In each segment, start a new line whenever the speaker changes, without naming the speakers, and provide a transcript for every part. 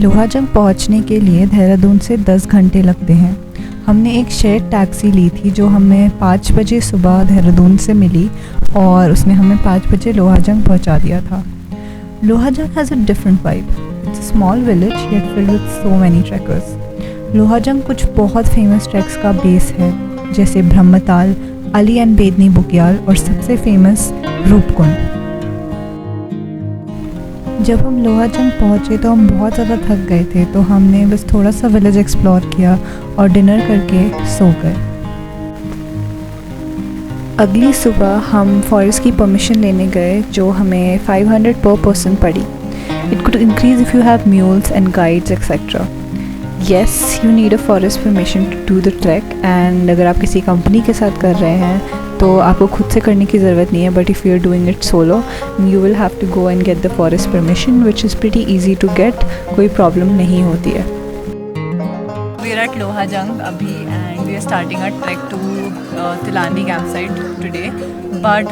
लोहाजंग पहुंचने के लिए देहरादून से 10 घंटे लगते हैं। हमने एक शेयर्ड टैक्सी ली थी जो हमें 5 बजे सुबह देहरादून से मिली और उसने हमें 5 बजे लोहाजंग पहुंचा दिया था। Lohajung has a different vibe. It's a small village yet filled with so many trekkers. Lohajung कुछ बहुत फेमस ट्रैक्स का बेस है, जैसे ब्रह्मताल, अली एंड बेदनी बुग्याल और सबसे फेमस रूपकुंड। जब हम लोहाजंग पहुँचे तो हम बहुत ज़्यादा थक गए थे, तो हमने बस थोड़ा सा विलेज एक्सप्लोर किया और डिनर करके सो गए। अगली सुबह हम फॉरेस्ट की परमिशन लेने गए जो हमें 500 पर पर्सन पड़ी। It could increase if you have mules and guides et cetera. Yes, you need a forest permission to do the trek, and अगर आप किसी कंपनी के साथ कर रहे हैं तो आपको खुद से करने की ज़रूरत नहीं है, but if you are doing it solo you will have to go and get the forest permission which is pretty easy to get. कोई प्रॉब्लम नहीं होती है। वी आर एट लोहाजंग अभी and we are starting a track to Tilani camp site today, but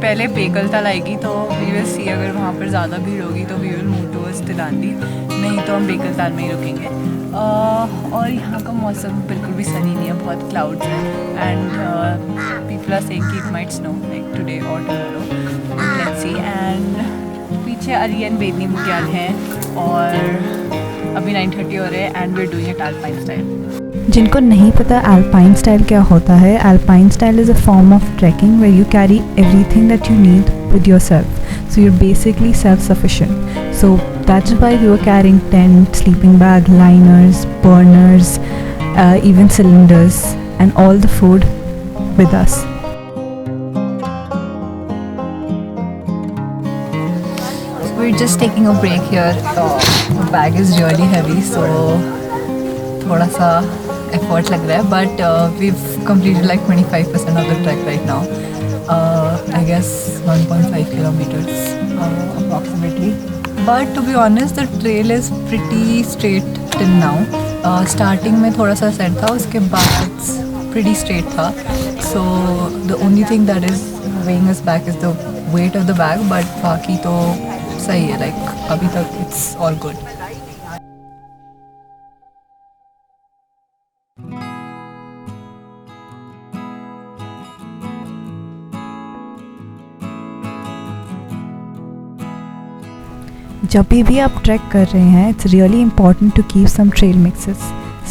पहले बेकलताल आएगी तो we will see, अगर वहाँ पर ज़्यादा भीड़ होगी तो वी विल मूव टूवर्ड्स तिलानी, नहीं तो हम बेकलताल में ही रुकेंगे। और यहाँ का मौसम बिल्कुल भी सनी नहीं है, बहुत क्लाउड्स हैं एंड पीपल आर सेइंग कि it might snow like today और टुमारो, लेट्स सी। एंड पीछे अली एंड बेदनी बुग्याल हैं और अभी 9:30 हो रहे हैं and we are doing it alpine style. जिनको नहीं पता अल्पाइन स्टाइल क्या होता है, alpine style is a form of trekking where you carry everything that you need with yourself, so you're basically self-sufficient. So that's why we were carrying tent, sleeping bag, liners, burners, even cylinders and all the food with us. We're just taking a break here. The bag is really heavy, so थोड़ा सा effort लग रहा है, but we've completed like 25% of the trek right now. I guess 1.5 kilometers approximately. But to be honest, the trail is pretty straight till now. Starting में थोड़ा सा set था, उसके बाद pretty straight था. So the only thing that is weighing us back is the weight of the bag, but बाकी तो सही है, like अभी तक it's all good. जब भी आप ट्रैक कर रहे हैं, it's really important to keep some trail mixes,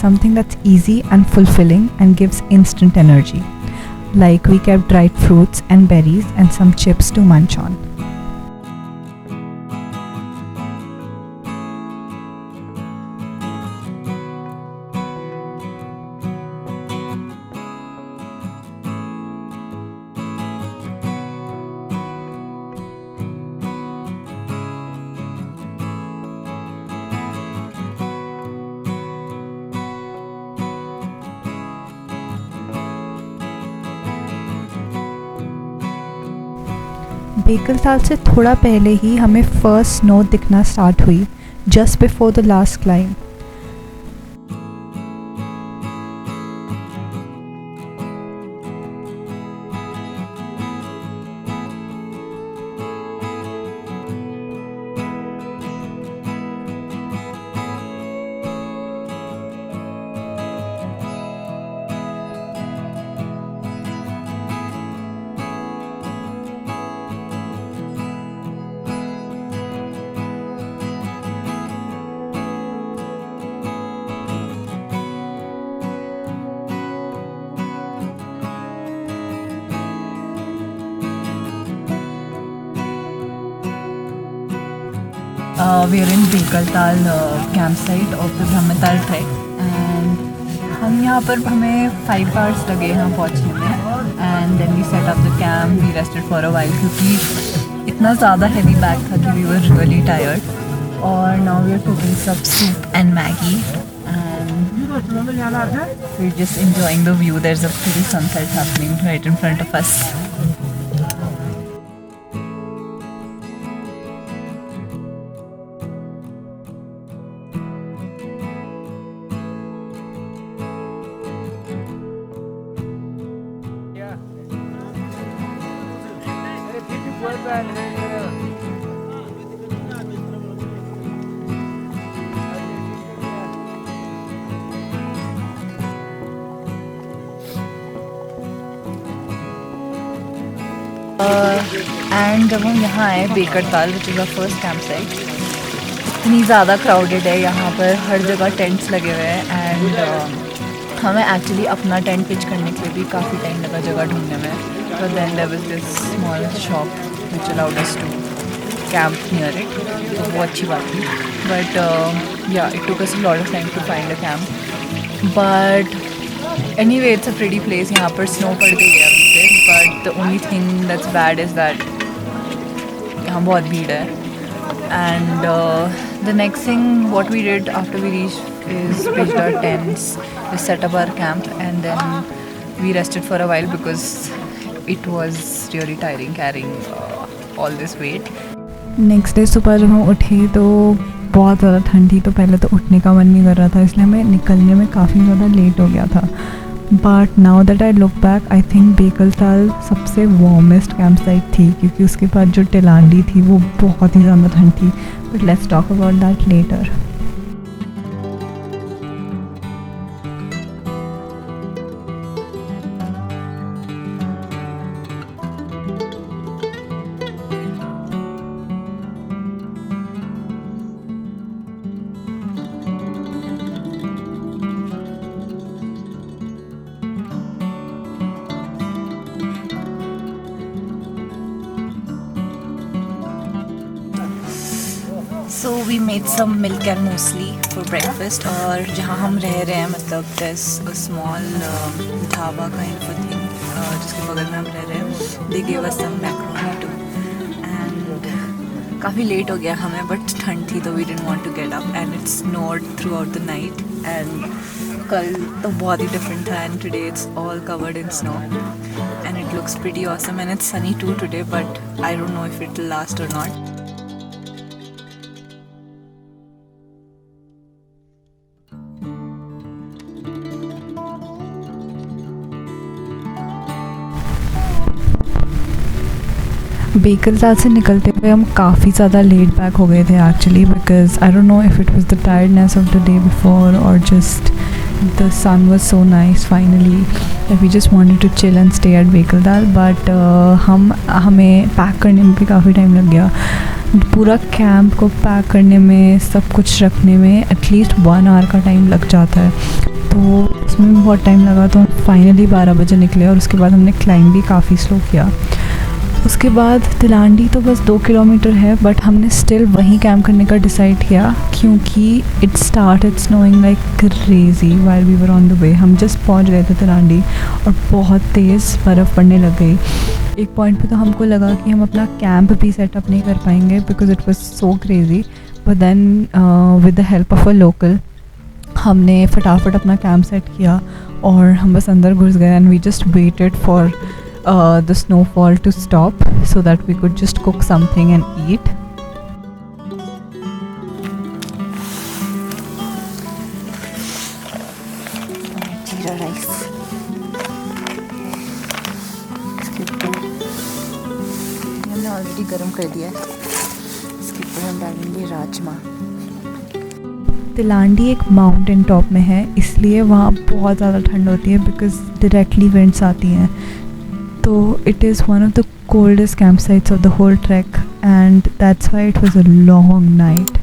something that's easy and fulfilling and gives instant energy, like we kept dried fruits and berries and some chips to munch on. Bekaltal से थोड़ा पहले ही हमें first snow दिखना start हुई, just before the last climb. We are in Bekaltal campsite of the Brahmatal trek and हम यहाँ पर हमें 5 hours लगे यहाँ पहुँचने में and then we set up the camp, we rested for a while क्योंकि इतना ज़्यादा heavy bag था कि we were really tired, और now we are cooking some soup and Maggie and we're just enjoying the view. There's a pretty sunset happening right in front of us. And जब हम यहाँ आए Bekaltal which is our first camp site, इतनी ज़्यादा crowded है यहाँ पर, हर जगह टेंट्स लगे हुए हैं एंड हमें एक्चुअली अपना टेंट पिच करने के लिए भी काफ़ी टाइम लगा जगह ढूंढने में, but then there was this small shop which allowed us to camp near it, तो वो अच्छी बात थी, but yeah it took us a lot of time to find a camp, but anyway it's a pretty place. यहाँ पर snow पड़ गई है अभी से, but the only thing that's bad is that यहाँ बहुत भीड़ है। And the next thing what we did after we reached is pitched our tents, we set up our camp, and then we rested for a while because it was really tiring carrying all this weight.
Next day सुबह जब हम उठे तो बहुत ज़्यादा ठंड थी, तो पहले तो उठने का मन नहीं कर रहा था, इसलिए हमें निकलने में काफ़ी ज़्यादा लेट हो गया था। But now that I look back, I think Bekaltal सबसे वार्मेस्ट कैंप साइट थी, क्योंकि उसके बाद जो टिलांडी थी वो बहुत ही ज़्यादा ठंड थी, but let's talk about that later.
So we made some milk and muesli for breakfast, और जहाँ हम रह रहे हैं मतलब there's a small dhaba kind of a thing जिसके बगल में हम रह रहे हैं, they gave us some macaroni too, and काफ़ी लेट हो गया हमें, बट ठंड थी तो we didn't want to get up, and it snowed throughout the night, and कल तो बहुत ही different था, and today it's all covered in snow and it looks pretty awesome, and it's sunny too today, but I don't know if it will last or not.
Bekartal से निकलते हुए हम काफ़ी ज़्यादा लेट बैक हो गए थे actually, because I don't know if it was the tiredness of the day before or just the sun was so nice finally, we just wanted to chill and stay at Bekaltal, but हमें pack करने में भी काफ़ी time लग गया। पूरा camp को pack करने में, सब कुछ रखने में एटलीस्ट 1 आवर का टाइम लग जाता है, तो उसमें भी बहुत टाइम लगा, तो फाइनली 12 बजे निकले, और उसके बाद हमने क्लाइंब भी काफ़ी स्लो किया। उसके बाद तिलांडी तो बस 2 किलोमीटर है, बट हमने स्टिल वहीं कैंप करने का डिसाइड किया, क्योंकि it started snowing like crazy while we were on the way. हम जस्ट पहुंच गए थे तिलांडी और बहुत तेज़ बर्फ़ पड़ने लग गई। एक पॉइंट पे तो हमको लगा कि हम अपना कैंप भी सेटअप नहीं कर पाएंगे because it was so crazy, but then with the help of a local हमने फटाफट अपना कैंप सेट किया और हम बस अंदर घुस गए, and we just waited for the snowfall to stop so that we could just cook something and eat.
जीरा राइस, हमने ऑलरेडी गर्म कर दिया है, इसके ऊपर हम डालेंगे राजमा।
तिलांडी एक माउंटेन टॉप में है, इसलिए वहाँ बहुत ज़्यादा ठंड होती है बिकॉज डायरेक्टली विंड्स आती हैं, so it is one of the coldest campsites of the whole trek, and that's why it was a long night.